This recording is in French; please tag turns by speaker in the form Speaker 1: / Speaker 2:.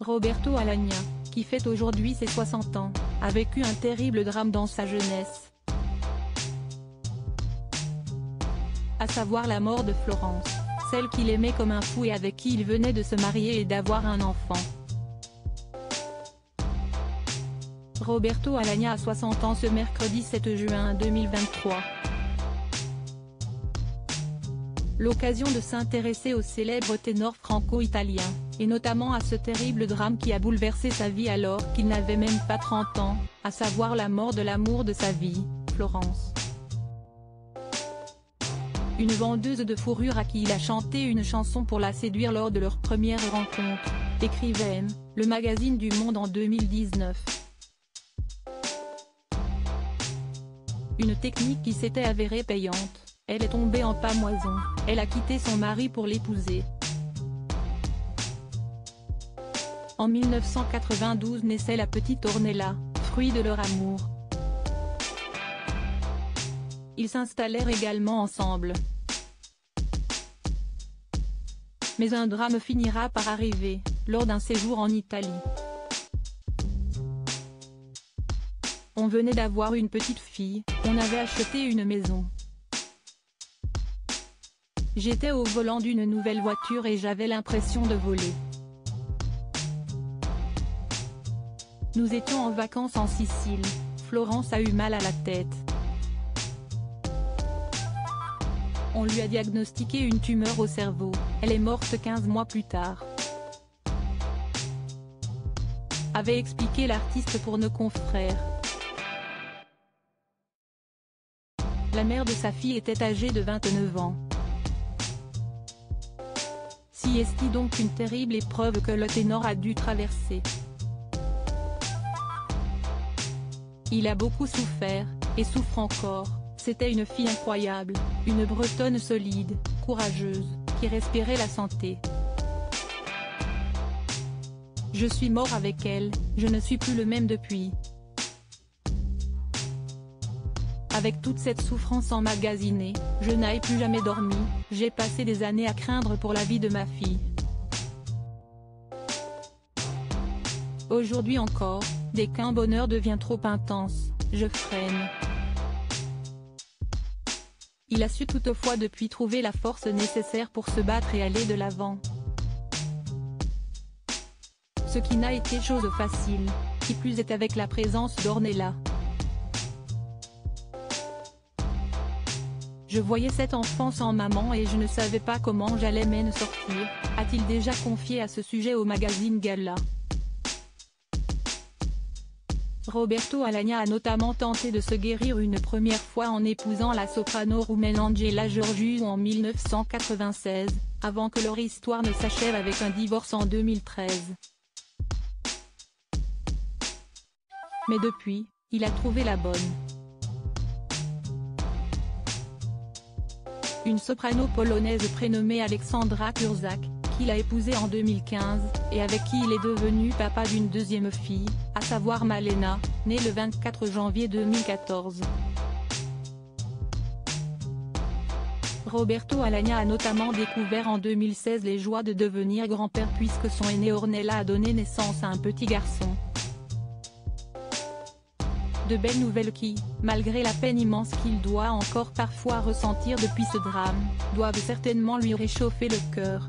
Speaker 1: Roberto Alagna, qui fête aujourd'hui ses 60 ans, a vécu un terrible drame dans sa jeunesse. À savoir la mort de Florence, celle qu'il aimait comme un fou et avec qui il venait de se marier et d'avoir un enfant. Roberto Alagna a 60 ans ce mercredi 7 juin 2023. L'occasion de s'intéresser au célèbre ténor franco-italien, et notamment à ce terrible drame qui a bouleversé sa vie alors qu'il n'avait même pas 30 ans, à savoir la mort de l'amour de sa vie, Florence. Une vendeuse de fourrure à qui il a chanté une chanson pour la séduire lors de leur première rencontre, écrivait M, le magazine du Monde en 2019. Une technique qui s'était avérée payante. Elle est tombée en pamoison, elle a quitté son mari pour l'épouser. En 1992 naissait la petite Ornella, fruit de leur amour. Ils s'installèrent également ensemble. Mais un drame finira par arriver, lors d'un séjour en Italie. On venait d'avoir une petite fille, on avait acheté une maison. J'étais au volant d'une nouvelle voiture et j'avais l'impression de voler. Nous étions en vacances en Sicile, Florence a eu mal à la tête. On lui a diagnostiqué une tumeur au cerveau, elle est morte 15 mois plus tard. Avait expliqué l'artiste pour nos confrères. La mère de sa fille était âgée de 29 ans. Si est donc une terrible épreuve que le ténor a dû traverser. Il a beaucoup souffert, et souffre encore. C'était une fille incroyable, une Bretonne solide, courageuse, qui respirait la santé. Je suis mort avec elle, je ne suis plus le même depuis. Avec toute cette souffrance emmagasinée, je n'ai plus jamais dormi, j'ai passé des années à craindre pour la vie de ma fille. Aujourd'hui encore, dès qu'un bonheur devient trop intense, je freine. Il a su toutefois depuis trouver la force nécessaire pour se battre et aller de l'avant. Ce qui n'a été chose facile, qui plus est avec la présence d'Ornella. Je voyais cet enfant sans maman et je ne savais pas comment j'allais m'en sortir, a-t-il déjà confié à ce sujet au magazine Gala. Roberto Alagna a notamment tenté de se guérir une première fois en épousant la soprano roumaine Angela Georgiou en 1996, avant que leur histoire ne s'achève avec un divorce en 2013. Mais depuis, il a trouvé la bonne. Une soprano polonaise prénommée Aleksandra Kurzak, qu'il a épousée en 2015, et avec qui il est devenu papa d'une deuxième fille, à savoir Malena, née le 24 janvier 2014. Roberto Alagna a notamment découvert en 2016 les joies de devenir grand-père puisque son aîné Ornella a donné naissance à un petit garçon. De belles nouvelles qui, malgré la peine immense qu'il doit encore parfois ressentir depuis ce drame, doivent certainement lui réchauffer le cœur.